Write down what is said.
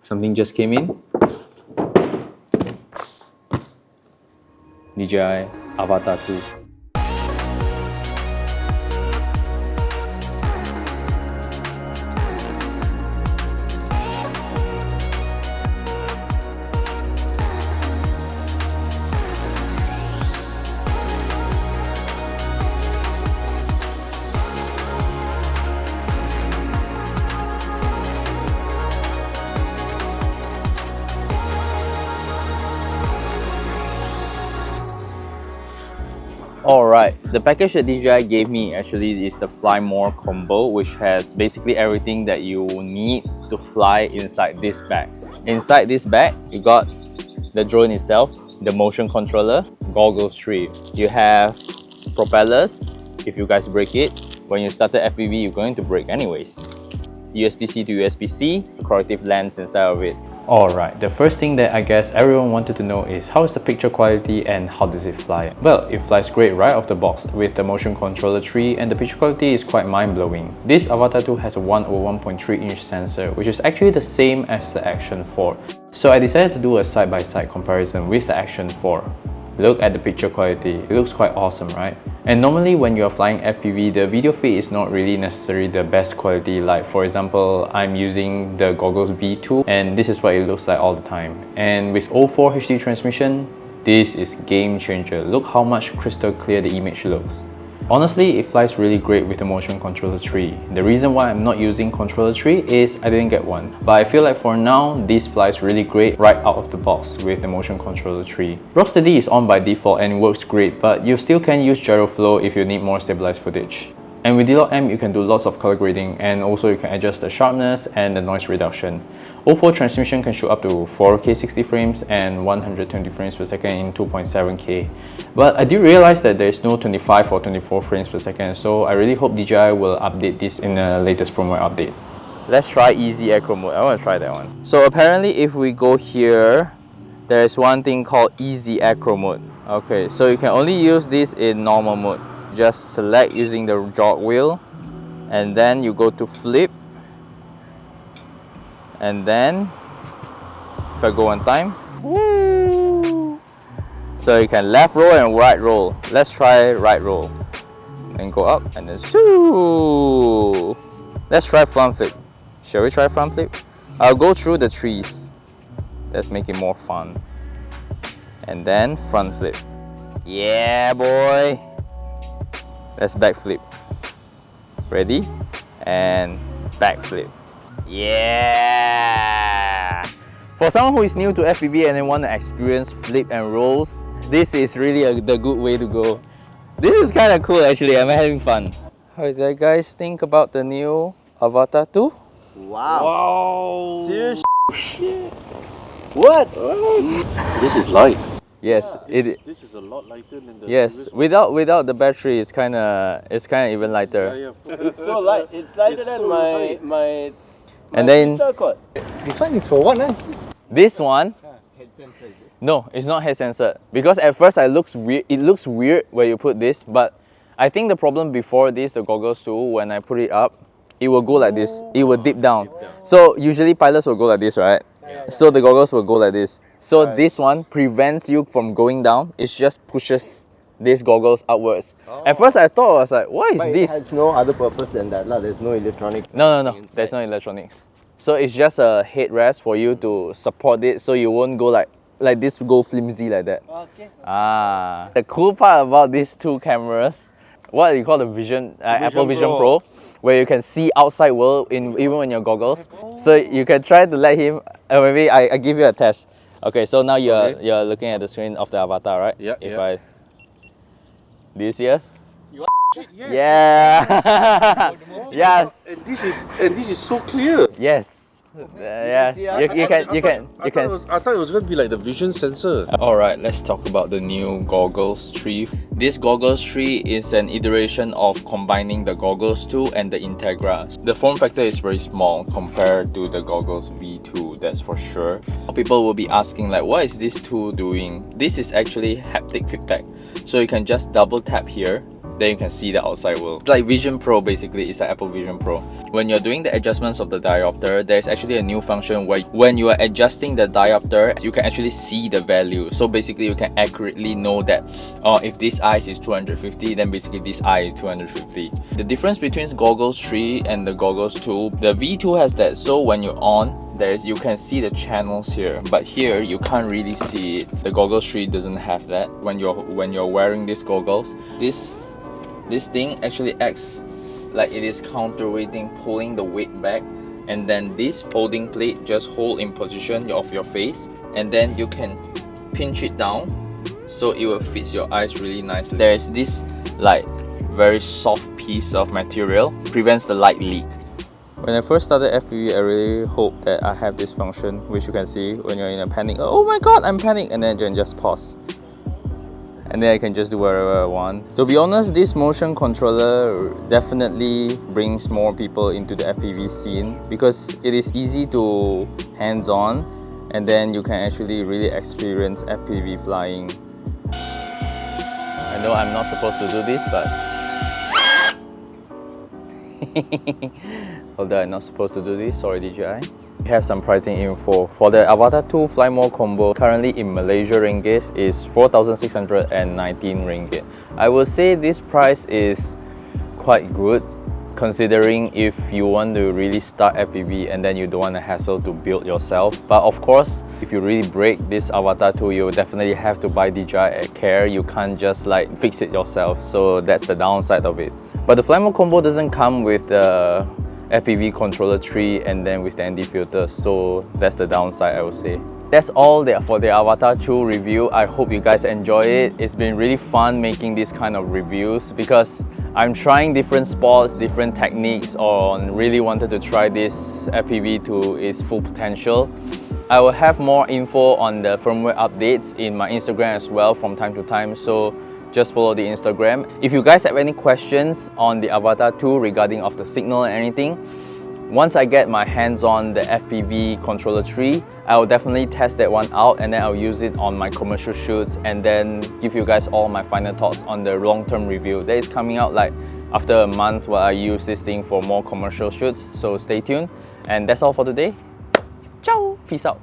Something just came in. DJI Avata 2. Alright, the package that DJI gave me actually is the Fly More combo, which has basically everything that you need to fly inside this bag. Inside this bag, you got the drone itself, the motion controller, goggles tree. You have propellers. If you guys break it, when you started FPV, you're going to break anyways. USB-C to USB-C, corrective lens inside of it. Alright, the first thing that I guess everyone wanted to know is how is the picture quality and how does it fly? Well, it flies great right off the box with the motion controller tree, and the picture quality is quite mind-blowing. This Avata 2 has a 1/1.3 inch sensor, which is actually the same as the Action 4. So I decided to do a side-by-side comparison with the Action 4. Look at the picture quality, it looks quite awesome, right? And normally when you're flying FPV, the video feed is not really necessarily the best quality. Like for example, I'm using the Goggles V2 and this is what it looks like all the time. And with O4 HD transmission, this is game changer. Look how much crystal clear the image looks. Honestly, it flies really great with the motion controller tree. The reason why I'm not using controller tree is I didn't get one. But I feel like for now, this flies really great right out of the box with the motion controller tree. Rocksteady is on by default and it works great, but you still can use gyroflow if you need more stabilized footage. And with D-Lock M, you can do lots of color grading, and also you can adjust the sharpness and the noise reduction. O4 transmission can shoot up to 4K 60 frames and 120 frames per second in 2.7K. But I did realize that there is no 25 or 24 frames per second, so I really hope DJI will update this in the latest firmware update. Let's try easy acro mode. I want to try that one. So apparently if we go here, there is one thing called easy acro mode. Okay, so you can only use this in normal mode. Just select using the jog wheel, and then you go to flip, and then if I go one time, woo! So you can left roll and right roll. Let's try right roll and go up and then shoo. Let's try front flip. Shall we try front flip? I'll go through the trees. Let's make it more fun. And then front flip. Yeah, boy. Let's backflip. Ready? And backflip. Yeah! For someone who is new to FPV and they want to experience flip and rolls, this is really the good way to go. This is kind of cool actually, I'm having fun. How did you guys think about the new Avata 2? Wow. Wow! Serious shit. What? This is light. Yes, This is a lot lighter than the yes. previous Without the battery, it's kind of even lighter. one. Yeah. It's so light. It's lighter It's than so my light. And then crystal cord. This one is for what? this one, Head sensor, is it? no, it's not head censored. Because at first it looks weird where you put this, but I think the problem before this, the goggles too, when I put it up, it will go like this. It will dip down. So usually pilots will go like this, right? So the goggles will go like this. So this one prevents you from going down. It just pushes these goggles upwards. At first I thought, I was like, what is But this? it has no other purpose than that. There's no electronics. No. inside. There's no electronics. So it's just a headrest for you to support it, so you won't go like this, go flimsy like that. Okay. Ah, the cool part about these two cameras, what you call the Vision, Apple Vision Pro, where you can see outside world even in your goggles. So you can try to let him. Maybe I give you a test. Okay, so now you're looking at the screen of the Avata, right? Yeah, If yeah. Do you see us? Yes. Yeah. Yes. And this is so clear. Yes. Yes. You can. I thought it was going to be like the vision sensor. Alright, let's talk about the new Goggles tree. This Goggles tree is an iteration of combining the Goggles 2 and the Integra. The form factor is very small compared to the Goggles V2, that's for sure. People will be asking like, what is this tool doing? This is actually haptic feedback. So you can just double tap here, then you can see the outside world. It's like Vision Pro basically, it's like Apple Vision Pro. When you're doing the adjustments of the diopter, there's actually a new function where when you are adjusting the diopter, you can actually see the value. So basically you can accurately know that if this eye is 250, then basically this eye is 250. The difference between Goggles 3 and the Goggles 2, the V2 has that, so when you're on, you can see the channels here, but here you can't really see it. The Goggles 3 doesn't have that. When you're wearing these goggles, this thing actually acts like it is counterweighting, pulling the weight back, and then this holding plate just hold in position of your face, and then you can pinch it down so it will fit your eyes really nicely. There is this like very soft piece of material, prevents the light leak. When I first started FPV, I really hoped that I have this function, which you can see when you're in a panic. Oh my god, I'm panicked, and then you can just pause. And then I can just do whatever I want. To be honest, this motion controller definitely brings more people into the FPV scene because it is easy to hands-on, and then you can actually really experience FPV flying. I know I'm not supposed to do this, but although I'm not supposed to do this, sorry DJI. We have some pricing info. For the Avatar 2 Fly More combo, currently in Malaysia ringgit is 4,619 ringgit. I would say this price is quite good, considering if you want to really start FPV and then you don't want to hassle to build yourself. But of course, if you really break this Avatar 2, you definitely have to buy DJI Care. You can't just like fix it yourself, so that's the downside of it. But the Fly More combo doesn't come with the FPV controller tree and then with the ND filters, so that's the downside, I would say. That's all for the Avatar 2 review. I hope you guys enjoy it. It's been really fun making these kind of reviews because I'm trying different spots, different techniques, or really wanted to try this FPV to its full potential. I will have more info on the firmware updates in my Instagram as well from time to time, so just follow the Instagram. If you guys have any questions on the Avatar 2 regarding of the signal and anything, once I get my hands on the FPV controller tree, I will definitely test that one out, and then I'll use it on my commercial shoots, and then give you guys all my final thoughts on the long-term review. That is coming out like after a month while I use this thing for more commercial shoots, so stay tuned. And that's all for today. Ciao, peace out.